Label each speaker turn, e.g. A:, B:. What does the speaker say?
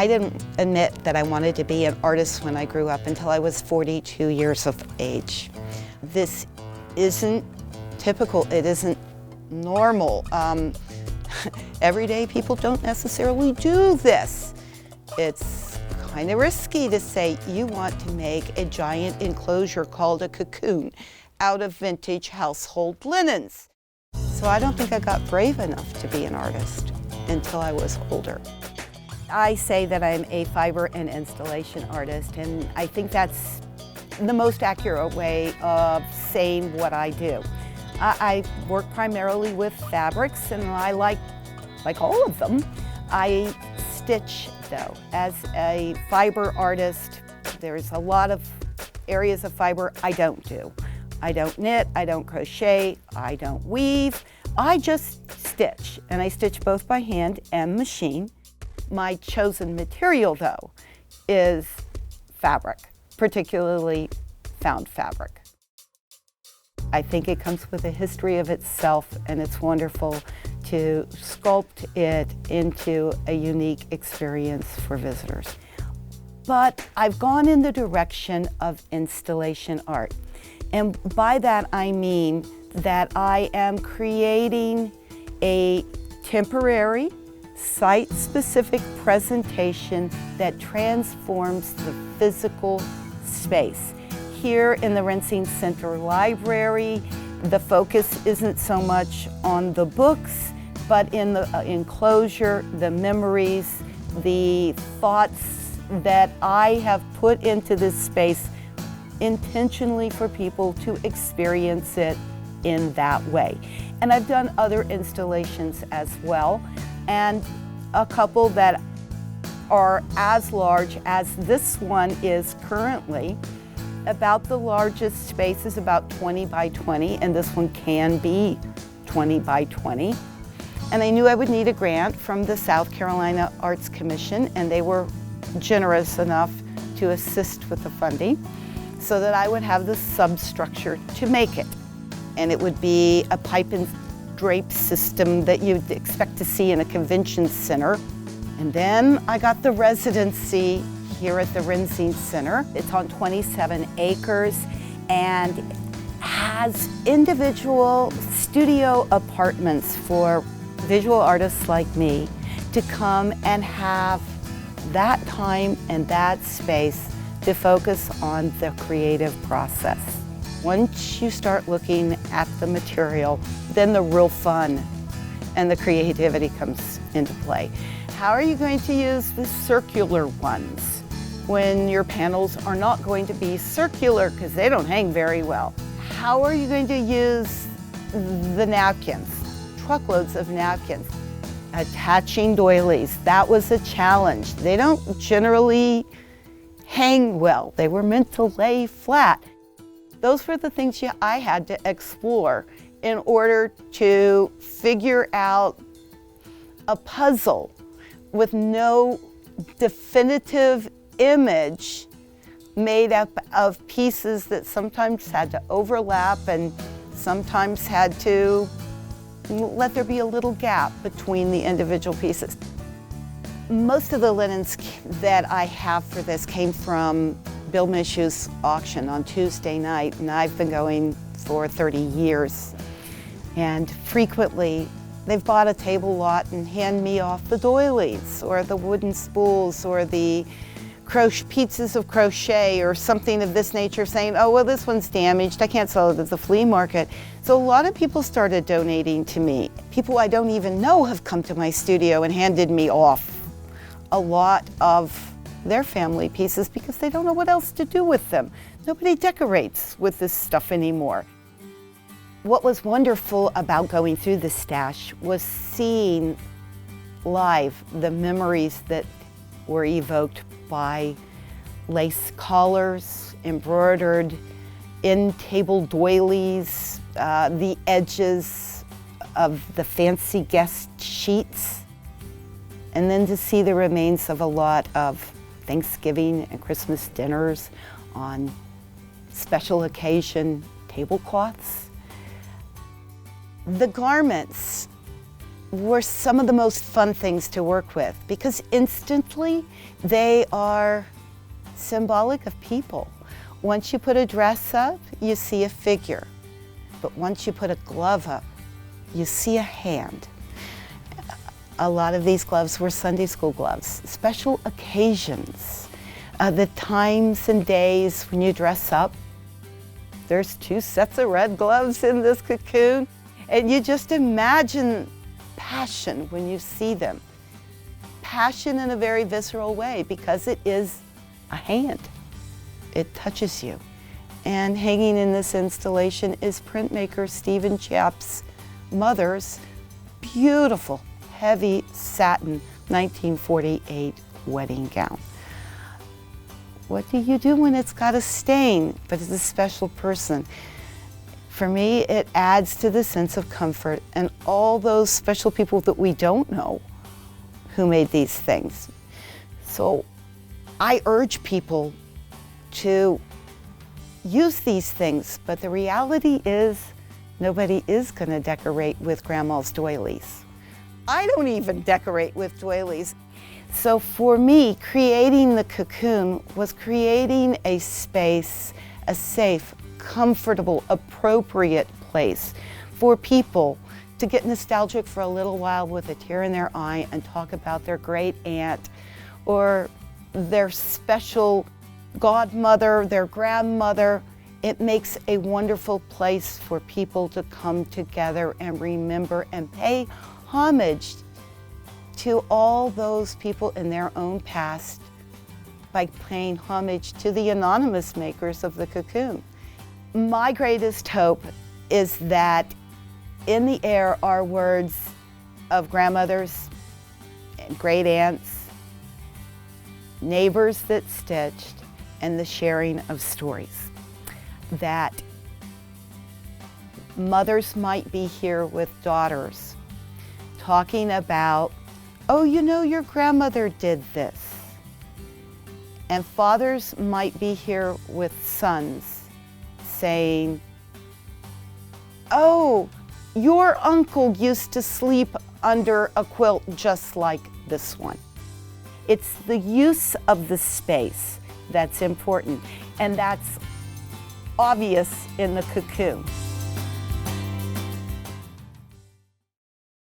A: I didn't admit that I wanted to be an artist when I grew up until I was 42 years of age. This isn't typical, it isn't normal. Everyday people don't necessarily do this. It's kind of risky to say you want to make a giant enclosure called a cocoon out of vintage household linens. So I don't think I got brave enough to be an artist until I was older. I say that I'm a fiber and installation artist, and I think that's the most accurate way of saying what I do. I work primarily with fabrics, and I like all of them. I stitch though. As a fiber artist, there's a lot of areas of fiber I don't do. I don't knit, I don't crochet, I don't weave. I just stitch, and I stitch both by hand and machine. My chosen material though is fabric, particularly found fabric. I think it comes with a history of itself, and it's wonderful to sculpt it into a unique experience for visitors. But I've gone in the direction of installation art. And by that I mean that I am creating a temporary, site-specific presentation that transforms the physical space. Here in the Rensing Center library, the focus isn't so much on the books, but in the enclosure, the memories, the thoughts that I have put into this space intentionally for people to experience it in that way. And I've done other installations as well, and a couple that are as large as this one is currently. About the largest space is about 20 by 20, and this one can be 20 by 20. And I knew I would need a grant from the South Carolina Arts Commission, and they were generous enough to assist with the funding so that I would have the substructure to make it. And it would be a pipe and drape system that you'd expect to see in a convention center. And then I got the residency here at the Rensing Center. It's on 27 acres and has individual studio apartments for visual artists like me to come and have that time and that space to focus on the creative process. Once you start looking at the material, then the real fun and the creativity comes into play. How are you going to use the circular ones when your panels are not going to be circular because they don't hang very well? How are you going to use the napkins? Truckloads of napkins. Attaching doilies, that was a challenge. They don't generally hang well. They were meant to lay flat. Those were the things I had to explore in order to figure out a puzzle with no definitive image made up of pieces that sometimes had to overlap and sometimes had to let there be a little gap between the individual pieces. Most of the linens that I have for this came from Bill Mishu's auction on Tuesday night, and I've been going for 30 years. And frequently, they've bought a table lot and hand me off the doilies or the wooden spools or the pieces of crochet or something of this nature, saying, oh, well, this one's damaged, I can't sell it at the flea market. So a lot of people started donating to me. People I don't even know have come to my studio and handed me off a lot of their family pieces because they don't know what else to do with them. Nobody decorates with this stuff anymore. What was wonderful about going through the stash was seeing live the memories that were evoked by lace collars, embroidered in-table doilies, the edges of the fancy guest sheets, and then to see the remains of a lot of Thanksgiving and Christmas dinners on special occasion tablecloths. The garments were some of the most fun things to work with because instantly they are symbolic of people. Once you put a dress up, you see a figure. But once you put a glove up, you see a hand. A lot of these gloves were Sunday school gloves, special occasions, the times and days when you dress up. There's 2 sets of red gloves in this cocoon, and you just imagine passion when you see them. Passion in a very visceral way because it is a hand. It touches you. And hanging in this installation is printmaker Stephen Chapp's mother's beautiful, heavy satin 1948 wedding gown. What do you do when it's got a stain, but it's a special person? For me, it adds to the sense of comfort and all those special people that we don't know who made these things. So I urge people to use these things, but the reality is nobody is going to decorate with Grandma's doilies. I don't even decorate with doilies. So for me, creating the cocoon was creating a space, a safe, comfortable, appropriate place for people to get nostalgic for a little while with a tear in their eye and talk about their great aunt or their special godmother, their grandmother. It makes a wonderful place for people to come together and remember and pay homage to all those people in their own past by paying homage to the anonymous makers of the cocoon. My greatest hope is that in the air are words of grandmothers and great aunts, neighbors that stitched, and the sharing of stories. That mothers might be here with daughters talking about, oh, you know, your grandmother did this. And fathers might be here with sons saying, oh, your uncle used to sleep under a quilt just like this one. It's the use of the space that's important, and that's obvious in the cocoon.